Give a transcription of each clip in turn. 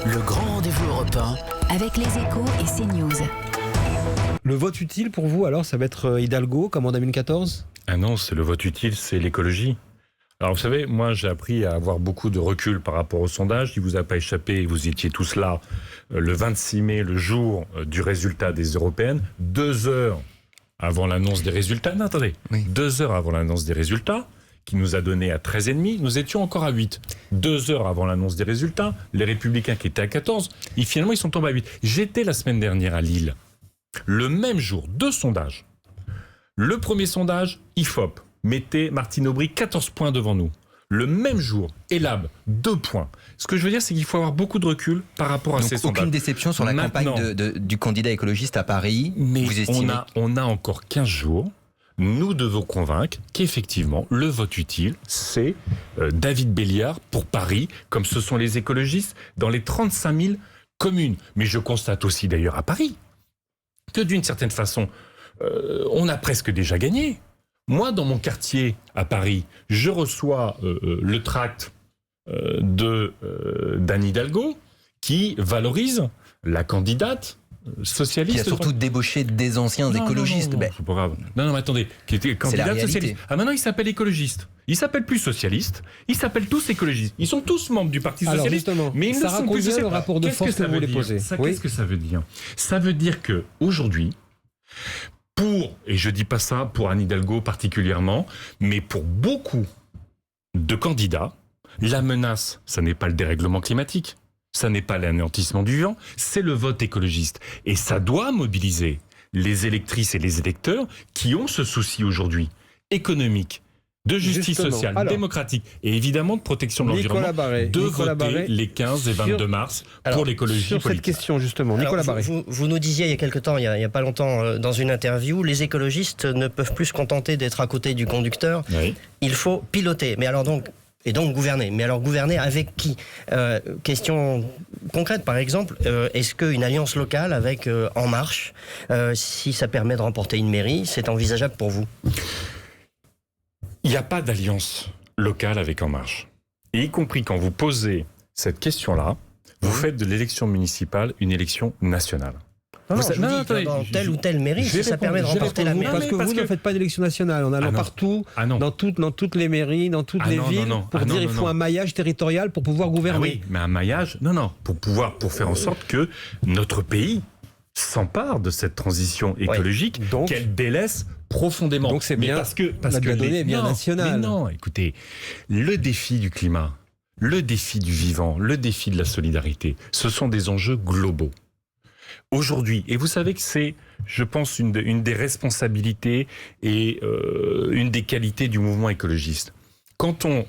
Le grand rendez-vous européen avec les Échos et CNews. Le vote utile pour vous, alors, ça va être Hidalgo, comme en 2014 ? Ah non, c'est le vote utile, c'est l'écologie. Alors vous savez, moi j'ai appris à avoir beaucoup de recul par rapport au sondage. Il ne vous a pas échappé, vous étiez tous là le 26 mai, le jour du résultat des européennes, 2 heures avant l'annonce des résultats. Non, attendez, 2 heures avant l'annonce des résultats, qui nous a donné à 13,5, nous étions encore à 8. 2 heures avant l'annonce des résultats, les Républicains qui étaient à 14, finalement ils sont tombés à 8. J'étais la semaine dernière à Lille, le même jour, 2 sondages. Le premier sondage, IFOP, mettait Martine Aubry 14 points devant nous. Le même jour, Elab, 2 points. Ce que je veux dire, c'est qu'il faut avoir beaucoup de recul par rapport à ces sondages. Aucune déception sur la campagne du candidat écologiste à Paris, mais vous estimez... on a encore 15 jours. Nous devons convaincre qu'effectivement, le vote utile, c'est David Béliard pour Paris, comme ce sont les écologistes, dans les 35 000 communes. Mais je constate aussi d'ailleurs à Paris que d'une certaine façon, on a presque déjà gagné. Moi, dans mon quartier à Paris, je reçois le tract d'Anne Hidalgo qui valorise la candidate socialiste. Qui a surtout débauché des anciens écologistes. Non, c'est pas grave. Non, mais attendez, qui était candidate socialiste. Ah, maintenant, il s'appelle écologiste. Il s'appelle plus socialiste. Ils s'appellent tous écologistes. Ils sont tous membres du Parti socialiste. Alors mais ils ne sont plus socialistes. Le rapport de force que vous voulez poser. Qu'est-ce que ça veut dire ? Ça veut dire que aujourd'hui, et je dis pas ça pour Anne Hidalgo particulièrement, mais pour beaucoup de candidats, la menace, ça n'est pas le dérèglement climatique. Ça n'est pas l'anéantissement du vivant, c'est le vote écologiste. Et ça doit mobiliser les électrices et les électeurs qui ont ce souci aujourd'hui économique, de justice sociale, démocratique et évidemment de protection de l'environnement, de voter les 15 et 22 mars pour l'écologie sur politique. Cette question justement, Nicolas Barré. Vous nous disiez il y a quelque temps, il y a pas longtemps, dans une interview, les écologistes ne peuvent plus se contenter d'être à côté du conducteur, il faut piloter. Mais alors donc gouverner. Mais alors gouverner avec qui ? Question concrète par exemple, est-ce qu'une alliance locale avec En Marche, si ça permet de remporter une mairie, c'est envisageable pour vous ? Il n'y a pas d'alliance locale avec En Marche. Et y compris quand vous posez cette question-là, vous faites de l'élection municipale une élection nationale. Non, dans telle ou telle mairie, si ça permet de remporter la mairie. Parce que vous ne faites pas d'élection nationale en allant partout, dans toutes les mairies, dans toutes les villes, pour dire qu'il faut un maillage territorial pour pouvoir gouverner. Ah oui, mais un maillage, pour faire en sorte que notre pays s'empare de cette transition écologique qu'elle délaisse profondément. Donc c'est bien, parce que la donnée est bien nationale. Mais non, écoutez, le défi du climat, le défi du vivant, le défi de la solidarité, ce sont des enjeux globaux. Aujourd'hui, et vous savez que c'est, je pense, une des responsabilités et une des qualités du mouvement écologiste. Quand on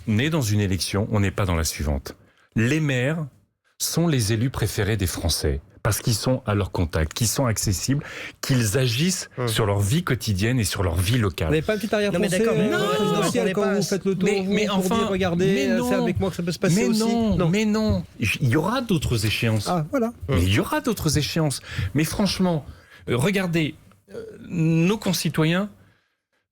est dans une élection, on n'est pas dans la suivante. Les maires sont les élus préférés des Français parce qu'ils sont à leur contact, qu'ils sont accessibles, qu'ils agissent sur leur vie quotidienne et sur leur vie locale. Vous n'avez pas un petit arrière-pensée quand vous faites le tour pour dire regardez, c'est avec moi que ça peut se passer aussi. Mais non, il y aura d'autres échéances. Ah, voilà. Mais il y aura d'autres échéances. Mais franchement, regardez, nos concitoyens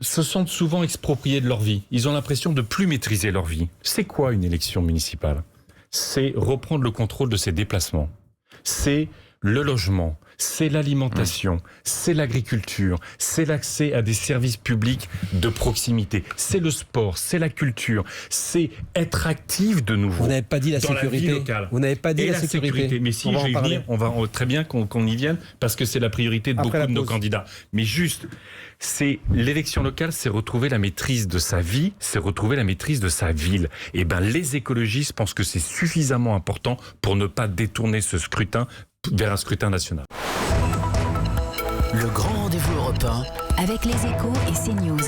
se sentent souvent expropriés de leur vie. Ils ont l'impression de plus maîtriser leur vie. C'est quoi une élection municipale ? C'est reprendre le contrôle de ses déplacements. C'est le logement, c'est l'alimentation, c'est l'agriculture, c'est l'accès à des services publics de proximité, c'est le sport, c'est la culture, c'est être actif de nouveau. Vous n'avez pas dit la sécurité. Vous n'avez pas dit la sécurité. Mais si, je vais y venir, on va très bien qu'on y vienne, parce que c'est la priorité de beaucoup de nos candidats. Mais juste, c'est l'élection locale, c'est retrouver la maîtrise de sa vie, c'est retrouver la maîtrise de sa ville. Et ben, les écologistes pensent que c'est suffisamment important pour ne pas détourner ce scrutin vers un scrutin national. Le grand rendez-vous européen avec les Échos et CNews.